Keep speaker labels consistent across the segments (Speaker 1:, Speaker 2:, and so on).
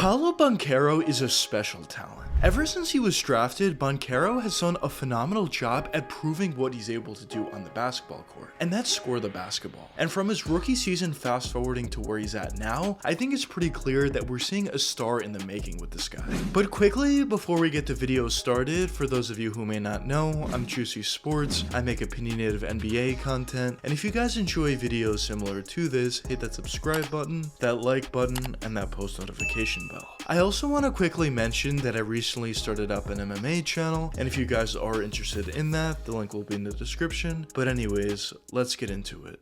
Speaker 1: Paolo Banchero is a special talent. Ever since he was drafted, Banchero has done a phenomenal job at proving what he's able to do on the basketball court, and that's score the basketball. And from his rookie season fast forwarding to where he's at now, I think it's pretty clear that we're seeing a star in the making with this guy. But quickly, before we get the video started, for those of you who may not know, I'm JuicySports. I make opinionated NBA content, and if you guys enjoy videos similar to this, hit that subscribe button, that like button, and that post notification bell. I also want to quickly mention that I recently started up an MMA channel, and if you guys are interested in that, the link will be in the description. But anyways, let's get into it.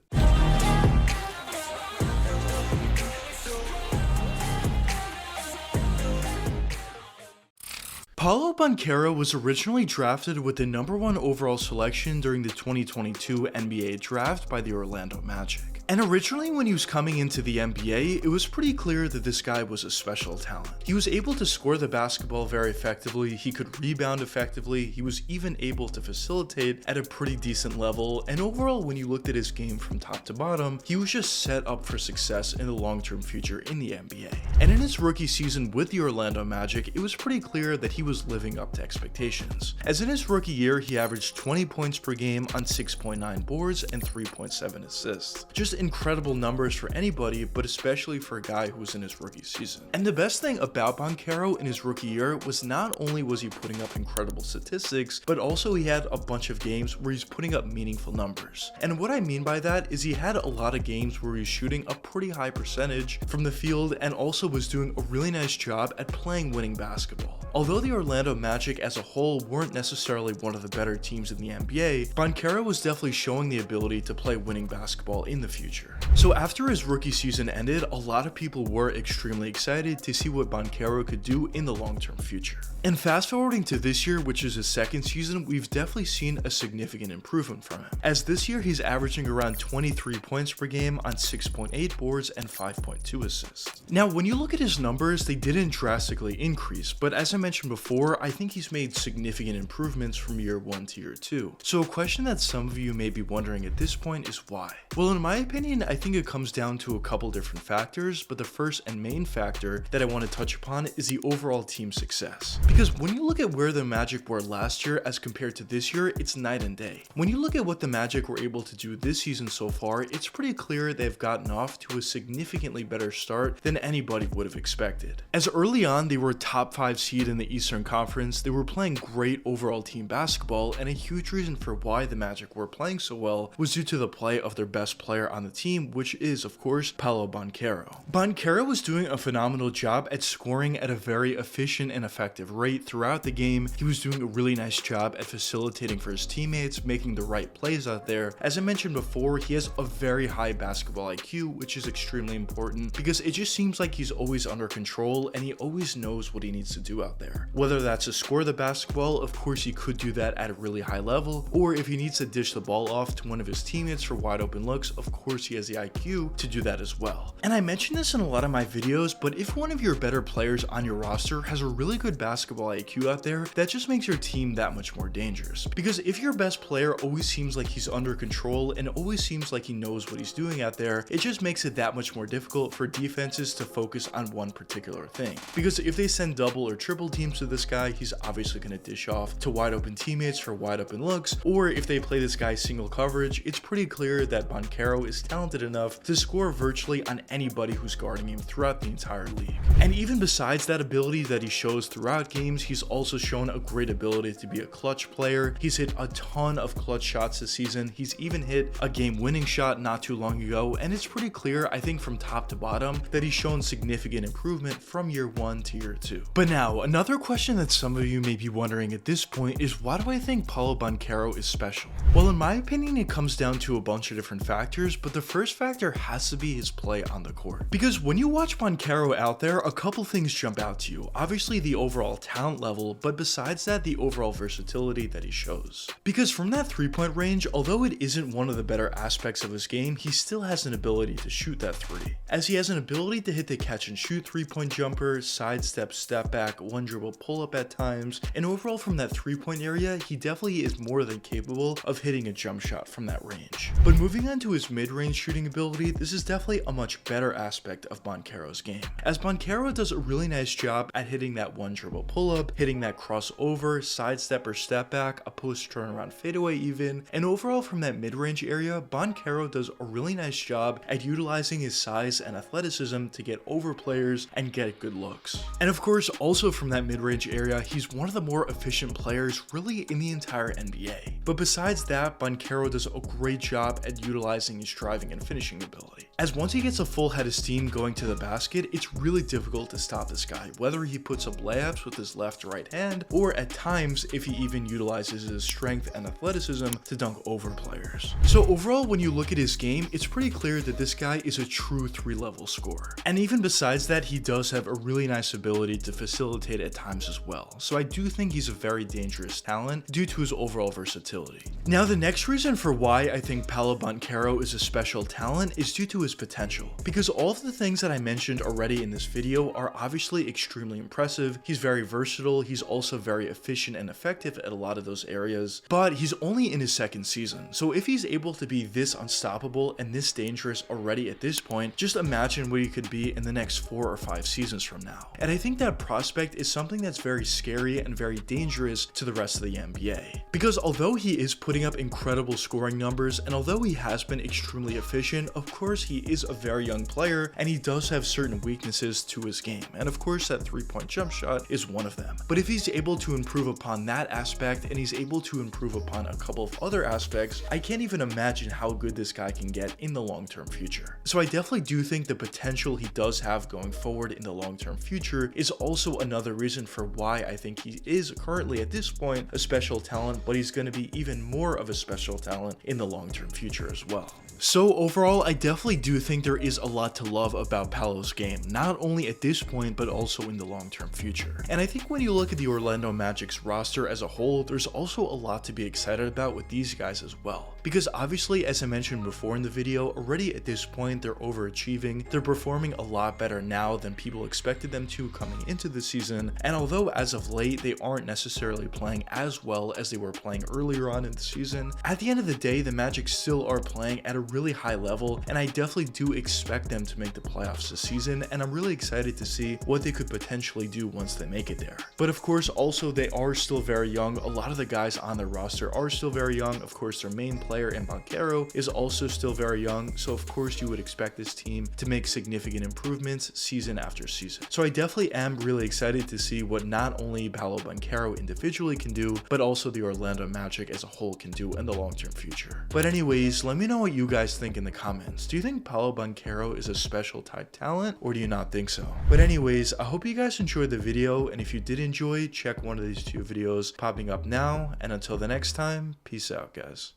Speaker 1: Paolo Banchero was originally drafted with the #1 overall selection during the 2022 NBA draft by the Orlando Magic. And originally when he was coming into the NBA, it was pretty clear that this guy was a special talent. He was able to score the basketball very effectively, he could rebound effectively, he was even able to facilitate at a pretty decent level, and overall when you looked at his game from top to bottom, he was just set up for success in the long-term future in the NBA. And in his rookie season with the Orlando Magic, it was pretty clear that he was living up to expectations. As in his rookie year, he averaged 20 points per game on 6.9 boards and 3.7 assists. Just incredible numbers for anybody, but especially for a guy who was in his rookie season. And the best thing about Banchero in his rookie year was not only was he putting up incredible statistics, but also he had a bunch of games where he's putting up meaningful numbers. And what I mean by that is he had a lot of games where he was shooting a pretty high percentage from the field and also was doing a really nice job at playing winning basketball. Although the Orlando Magic as a whole weren't necessarily one of the better teams in the NBA, Banchero was definitely showing the ability to play winning basketball in the future. So after his rookie season ended, a lot of people were extremely excited to see what Banchero could do in the long-term future. And fast forwarding to this year, which is his second season, we've definitely seen a significant improvement from him. As this year he's averaging around 23 points per game on 6.8 boards and 5.2 assists. Now when you look at his numbers, they didn't drastically increase, but as I mentioned before, I think he's made significant improvements from year 1 to year 2. So a question that some of you may be wondering at this point is why? Well, in my opinion, I think it comes down to a couple different factors, but the first and main factor that I want to touch upon is the overall team success. Because when you look at where the Magic were last year as compared to this year, it's night and day. When you look at what the Magic were able to do this season so far, it's pretty clear they've gotten off to a significantly better start than anybody would have expected. As early on, they were a top 5 seed in the Eastern Conference, they were playing great overall team basketball, and a huge reason for why the Magic were playing so well was due to the play of their best player on the team, which is, of course, Paolo Banchero. Banchero was doing a phenomenal job at scoring at a very efficient and effective rate throughout the game. He was doing a really nice job at facilitating for his teammates, making the right plays out there. As I mentioned before, he has a very high basketball IQ, which is extremely important because it just seems like he's always under control and he always knows what he needs to do out there. Whether that's to score the basketball, of course he could do that at a really high level, or if he needs to dish the ball off to one of his teammates for wide open looks, of course he has the IQ to do that as well. And I mentioned this in a lot of my videos, but if one of your better players on your roster has a really good basketball IQ out there, that just makes your team that much more dangerous. Because if your best player always seems like he's under control and always seems like he knows what he's doing out there, it just makes it that much more difficult for defenses to focus on one particular thing. Because if they send double or triple teams to this guy, he's obviously going to dish off to wide open teammates for wide open looks, or if they play this guy single coverage, it's pretty clear that Banchero is talented enough to score virtually on anybody who's guarding him throughout the entire league. And even besides that ability that he shows throughout games, he's also shown a great ability to be a clutch player. He's hit a ton of clutch shots this season. He's even hit a game-winning shot not too long ago, and it's pretty clear, I think, from top to bottom that he's shown significant improvement from year 1 to year 2. But now, another question that some of you may be wondering at this point is, why do I think Paolo Banchero is special? Well, in my opinion, it comes down to a bunch of different factors, but the first factor has to be his play on the court. Because when you watch Banchero out there, a couple things jump out to you. Obviously the overall talent level, but besides that, the overall versatility that he shows. Because from that 3-point range, although it isn't one of the better aspects of his game, he still has an ability to shoot that 3. As he has an ability to hit the catch and shoot 3-point jumper, sidestep, step back, one dribble pull up at times, and overall from that 3-point area, he definitely is more than capable of hitting a jump shot from that range. But moving on to his mid-range, mid-range shooting ability, this is definitely a much better aspect of Banchero's game, as Banchero does a really nice job at hitting that one dribble pull-up, hitting that crossover, sidestep or step back, a post turnaround fadeaway even, and overall from that mid-range area, Banchero does a really nice job at utilizing his size and athleticism to get over players and get good looks. And of course, also from that mid-range area, he's one of the more efficient players really in the entire NBA. But besides that, Banchero does a great job at utilizing his driving and finishing ability, as once he gets a full head of steam going to the basket, it's really difficult to stop this guy, whether he puts up layups with his left or right hand, or at times if he even utilizes his strength and athleticism to dunk over players. So overall, when you look at his game, it's pretty clear that this guy is a true 3-level scorer. And even besides that, he does have a really nice ability to facilitate at times as well. So I do think he's a very dangerous talent due to his overall versatility. Now, the next reason for why I think Paolo Banchero is a special talent is due to his potential, because all of the things that I mentioned already in this video are obviously extremely impressive. He's very versatile, he's also very efficient and effective at a lot of those areas, but he's only in his second season. So if he's able to be this unstoppable and this dangerous already at this point, just imagine what he could be in the next 4 or 5 seasons from now. And I think that prospect is something that's very scary and very dangerous to the rest of the NBA, because although he is putting up incredible scoring numbers and although he has been extremely efficient, of course he is a very young player and he does have certain weaknesses to his game, and of course that 3-point jump shot is one of them. But if he's able to improve upon that aspect and he's able to improve upon a couple of other aspects, I can't even imagine how good this guy can get in the long-term future. So I definitely do think the potential he does have going forward in the long-term future is also another reason for why I think he is currently at this point a special talent, but he's going to be even more of a special talent in the long-term future as well. So overall, I definitely do think there is a lot to love about Paolo's game, not only at this point, but also in the long-term future. And I think when you look at the Orlando Magic's roster as a whole, there's also a lot to be excited about with these guys as well. Because obviously, as I mentioned before in the video, already at this point, they're overachieving. They're performing a lot better now than people expected them to coming into the season. And although as of late, they aren't necessarily playing as well as they were playing earlier on in the season, at the end of the day, the Magic still are playing at a really high level, and I definitely do expect them to make the playoffs this season, and I'm really excited to see what they could potentially do once they make it there. But of course, also they are still very young. A lot of the guys on their roster are still very young. Of course, their main player in Banchero is also still very young, so of course you would expect this team to make significant improvements season after season. So I definitely am really excited to see what not only Paolo Banchero individually can do, but also the Orlando Magic as a whole can do in the long-term future. But anyways, let me know what you guys think in the comments. Do you think Paolo Banchero is a special type talent, or do you not think so? But anyways, I hope you guys enjoyed the video, and if you did enjoy, check one of these 2 videos popping up now, and until the next time, peace out guys.